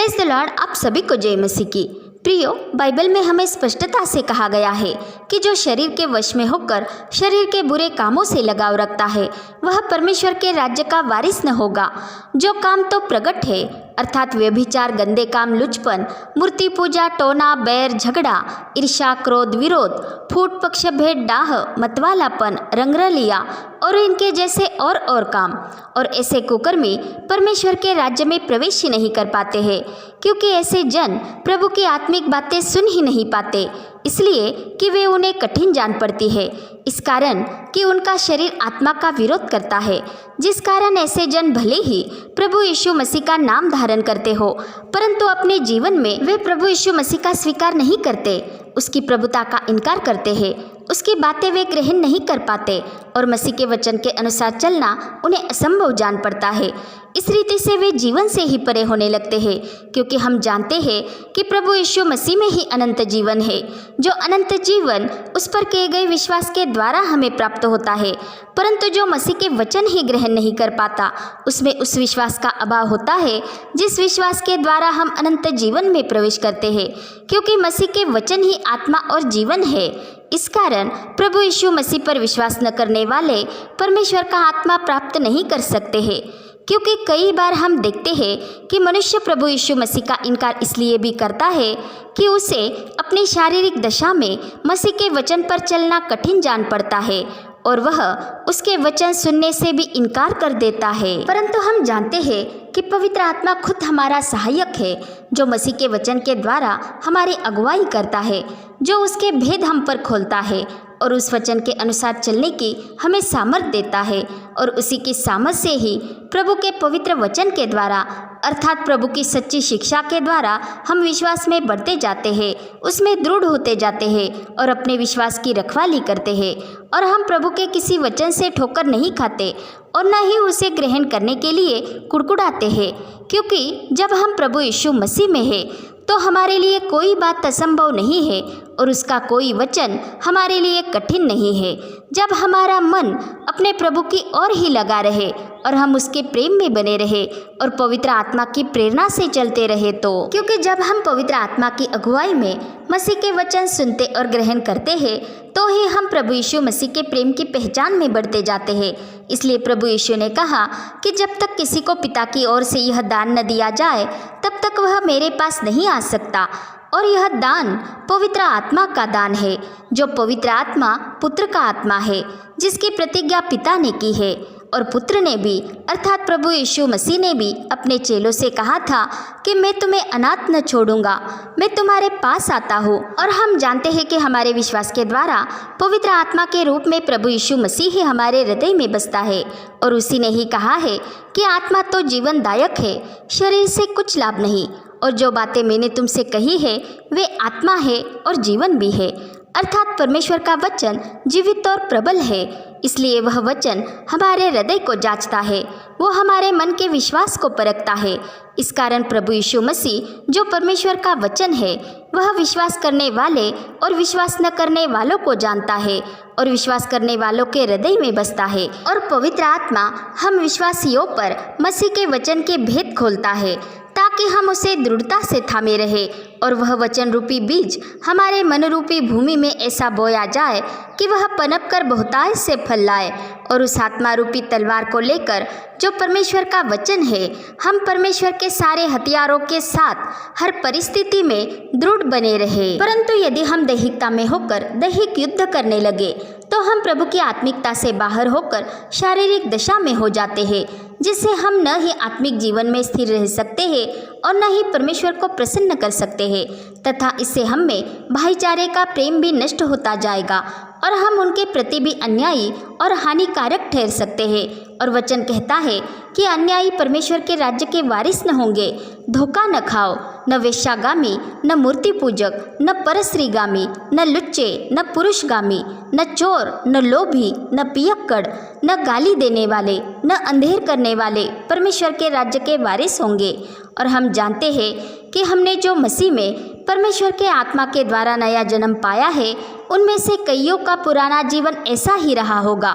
Praise the Lord. आप सभी को जय मसीह की। प्रियो, बाइबल में हमें स्पष्टता से कहा गया है कि जो शरीर के वश में होकर शरीर के बुरे कामों से लगाव रखता है वह परमेश्वर के राज्य का वारिस न होगा। जो काम तो प्रकट है अर्थात व्यभिचार, गंदे काम, लुचपन, मूर्ति पूजा, टोना, बैर, झगड़ा, ईर्ष्या, क्रोध, विरोध, फूट, पक्षभेद, डाह, मतवालापन, रंगरलिया और इनके जैसे और काम और ऐसे कुकर्मी परमेश्वर के राज्य में प्रवेश ही नहीं कर पाते हैं, क्योंकि ऐसे जन प्रभु की आत्मिक बातें सुन ही नहीं पाते, इसलिए कि वे उन्हें कठिन जान पड़ती है, इस कारण कि उनका शरीर आत्मा का विरोध करता है, जिस कारण ऐसे जन भले ही प्रभु यीशु मसीह का नाम धारण करते हो परंतु अपने जीवन में वे प्रभु यीशु मसीह का स्वीकार नहीं करते, उसकी प्रभुता का इनकार करते हैं, उसकी बातें वे ग्रहण नहीं कर पाते और मसीह के वचन के अनुसार चलना उन्हें असंभव जान पड़ता है। इस रीति से वे जीवन से ही परे होने लगते हैं, क्योंकि हम जानते हैं कि प्रभु यीशु मसीह में ही अनंत जीवन है। जो अनंत जीवन उस पर किए गए विश्वास के द्वारा हमें प्राप्त होता है, परंतु जो मसीह के वचन ही ग्रहण नहीं कर पाता उसमें उस विश्वास का अभाव होता है जिस विश्वास के द्वारा हम अनंत जीवन में प्रवेश करते हैं, क्योंकि मसीह के वचन ही आत्मा और जीवन है। इस कारण प्रभु यीशु मसीह पर विश्वास न करने वाले परमेश्वर का आत्मा प्राप्त नहीं कर सकते हैं, क्योंकि कई बार हम देखते हैं कि मनुष्य प्रभु यीशु मसीह का इनकार इसलिए भी करता है कि उसे अपनी शारीरिक दशा में मसीह के वचन पर चलना कठिन जान पड़ता है और वह उसके वचन सुनने से भी इनकार कर देता है। परंतु हम जानते हैं कि पवित्र आत्मा खुद हमारा सहायक है, जो मसीह के वचन के द्वारा हमारी अगुवाई करता है, जो उसके भेद हम पर खोलता है और उस वचन के अनुसार चलने की हमें सामर्थ देता है और उसी की सामर्थ से ही प्रभु के पवित्र वचन के द्वारा अर्थात प्रभु की सच्ची शिक्षा के द्वारा हम विश्वास में बढ़ते जाते हैं, उसमें दृढ़ होते जाते हैं और अपने विश्वास की रखवाली करते हैं और हम प्रभु के किसी वचन से ठोकर नहीं खाते और न ही उसे ग्रहण करने के लिए कुड़कुड़ाते हैं, क्योंकि जब हम प्रभु यीशु मसीह में हैं तो हमारे लिए कोई बात असंभव नहीं है और उसका कोई वचन हमारे लिए कठिन नहीं है। जब हमारा मन अपने प्रभु की ओर ही लगा रहे और हम उसके प्रेम में बने रहे और पवित्र आत्मा की प्रेरणा से चलते रहे तो, क्योंकि जब हम पवित्र आत्मा की अगुवाई में मसीह के वचन सुनते और ग्रहण करते हैं तो ही हम प्रभु यीशु मसीह के प्रेम की पहचान में बढ़ते जाते हैं। इसलिए प्रभु यीशु ने कहा कि जब तक किसी को पिता की ओर से यह दान न दिया जाए तब तक वह मेरे पास नहीं आ सकता, और यह दान पवित्र आत्मा का दान है, जो पवित्र आत्मा पुत्र का आत्मा है, जिसकी प्रतिज्ञा पिता ने की है और पुत्र ने भी अर्थात प्रभु यीशु मसीह ने भी अपने चेलों से कहा था कि मैं तुम्हें अनाथ न छोड़ूंगा, मैं तुम्हारे पास आता हूँ। और हम जानते हैं कि हमारे विश्वास के द्वारा पवित्र आत्मा के रूप में प्रभु यीशु मसीह ही हमारे हृदय में बसता है और उसी ने ही कहा है कि आत्मा तो जीवनदायक है, शरीर से कुछ लाभ नहीं, और जो बातें मैंने तुमसे कही है वे आत्मा है और जीवन भी है, अर्थात परमेश्वर का वचन जीवित और प्रबल है। इसलिए वह वचन हमारे हृदय को जांचता है, वो हमारे मन के विश्वास को परखता है। इस कारण प्रभु यीशु मसीह जो परमेश्वर का वचन है वह विश्वास करने वाले और विश्वास न करने वालों को जानता है और विश्वास करने वालों के हृदय में बसता है। और पवित्र आत्मा हम विश्वासियों पर मसीह के वचन के भेद खोलता है ताकि हम उसे दृढ़ता से थामे रहे और वह वचन रूपी बीज हमारे मन रूपी भूमि में ऐसा बोया जाए कि वह पनप कर बहुतायत से फल लाए, और उस आत्मा रूपी तलवार को लेकर जो परमेश्वर का वचन है हम परमेश्वर के सारे हथियारों के साथ हर परिस्थिति में दृढ़ बने रहे। परंतु यदि हम दैहिकता में होकर दैहिक युद्ध करने लगे तो हम प्रभु की आत्मिकता से बाहर होकर शारीरिक दशा में हो जाते हैं, जिससे हम न ही आत्मिक जीवन में स्थिर रह सकते हैं और न ही परमेश्वर को प्रसन्न कर सकते हैं, तथा इससे हम में भाईचारे का प्रेम भी नष्ट होता जाएगा और हम उनके प्रति भी अन्यायी और हानिकारक ठहर सकते हैं। और वचन कहता है कि अन्यायी परमेश्वर के राज्य के वारिस न होंगे। धोखा न खाओ, न वेश्यागामी, न मूर्ति पूजक, न परस्त्रीगामी, न लुच्चे, न पुरुषगामी, न चोर, न लोभी, न पियक्कड़, न गाली देने वाले, न अंधेर करने वाले परमेश्वर के राज्य के वारिस होंगे। और हम जानते हैं कि हमने जो मसीह में परमेश्वर के आत्मा के द्वारा नया जन्म पाया है उनमें से कईयों का पुराना जीवन ऐसा ही रहा होगा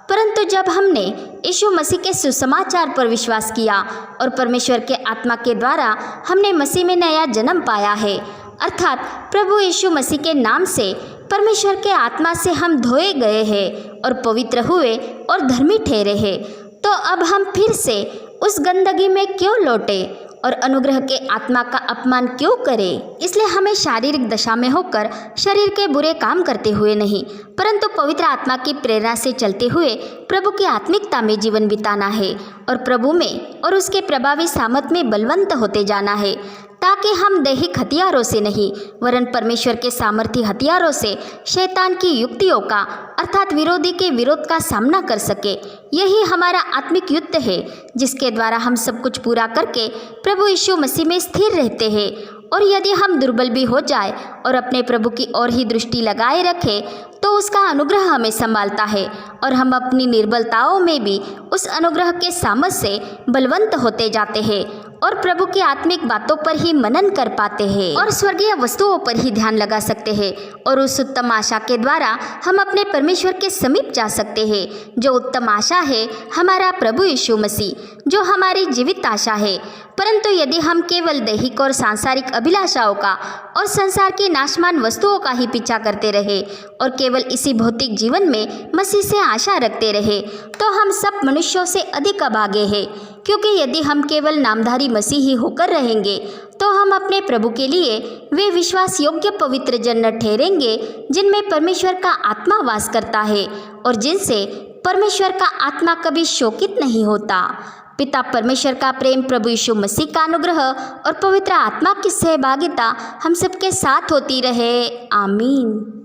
परंतु जब हमने यीशु मसीह के सुसमाचार पर विश्वास किया और परमेश्वर के आत्मा के द्वारा हमने मसीह में नया जन्म पाया है, अर्थात प्रभु यीशु मसीह के नाम से परमेश्वर के आत्मा से हम धोए गए हैं और पवित्र हुए और धर्मी ठहरे हैं, तो अब हम फिर से उस गंदगी में क्यों लौटे और अनुग्रह के आत्मा का अपमान क्यों करें? इसलिए हमें शारीरिक दशा में होकर शरीर के बुरे काम करते हुए नहीं, परंतु पवित्र आत्मा की प्रेरणा से चलते हुए प्रभु की आत्मिकता में जीवन बिताना है और प्रभु में और उसके प्रभावी सामर्थ में बलवंत होते जाना है, ताकि हम दैहिक हथियारों से नहीं वरन परमेश्वर के सामर्थी हथियारों से शैतान की युक्तियों का अर्थात विरोधी के विरोध का सामना कर सके। यही हमारा आत्मिक युद्ध है, जिसके द्वारा हम सब कुछ पूरा करके प्रभु यीशु मसीह में स्थिर रहते हैं। और यदि हम दुर्बल भी हो जाए और अपने प्रभु की ओर ही दृष्टि लगाए रखें, तो उसका अनुग्रह हमें संभालता है और हम अपनी निर्बलताओं में भी उस अनुग्रह के सामर्थ से बलवंत होते जाते हैं और प्रभु की आत्मिक बातों पर ही मनन कर पाते हैं और स्वर्गीय वस्तुओं पर ही ध्यान लगा सकते हैं। और उस उत्तम आशा के द्वारा हम अपने परमेश्वर के समीप जा सकते हैं, जो उत्तम आशा है हमारा प्रभु यीशु मसीह, जो हमारी जीवित आशा है। परंतु यदि हम केवल दैहिक और सांसारिक अभिलाषाओं का और संसार की नाशमान वस्तुओं का ही पीछा करते रहे और केवल इसी भौतिक जीवन में मसीह से आशा रखते रहे, तो हम सब मनुष्यों से अधिक अभागे हैं, क्योंकि यदि हम केवल नामधारी मसीही होकर रहेंगे तो हम अपने प्रभु के लिए वे विश्वास योग्य पवित्र जन न ठहरेंगे जिनमें परमेश्वर का आत्मा वास करता है और जिनसे परमेश्वर का आत्मा कभी शोकित नहीं होता। पिता परमेश्वर का प्रेम, प्रभु यीशु मसीह का अनुग्रह और पवित्र आत्मा की सहभागिता हम सबके साथ होती रहे। आमीन।